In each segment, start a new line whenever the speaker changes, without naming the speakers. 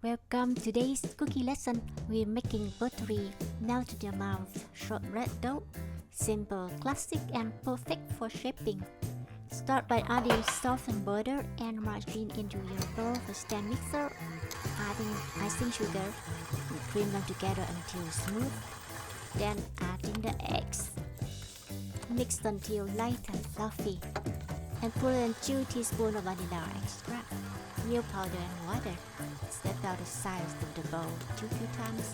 Welcome to today's cookie lesson. We're making buttery, melt to the mouth shortbread dough. Simple, classic, and perfect for shaping. Start by adding softened butter and margarine into your bowl for stand mixer. Adding icing sugar and cream them together until smooth. Then adding the eggs. Mix until light and fluffy. And put in 2 teaspoons of vanilla extract, milk powder and water. Step out the sides of the bowl 2 few times.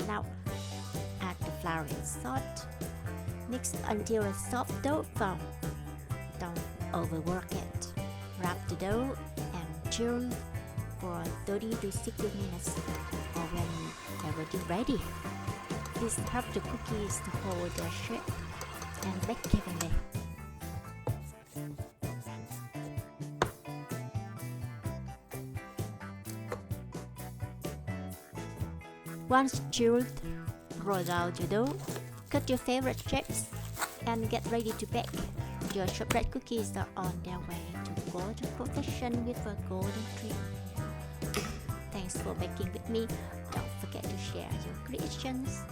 Now add the flour and salt. Mix until a soft dough forms. Don't overwork it. Wrap the dough and chill for 30 to 60 minutes or whenever ready. This helps the cookies to hold their shape and bake evenly. Once chilled, roll out your dough, cut your favorite shapes, and get ready to bake. Your shortbread cookies are on their way to golden perfection with a golden trim. Thanks for baking with me. Don't forget to share your creations.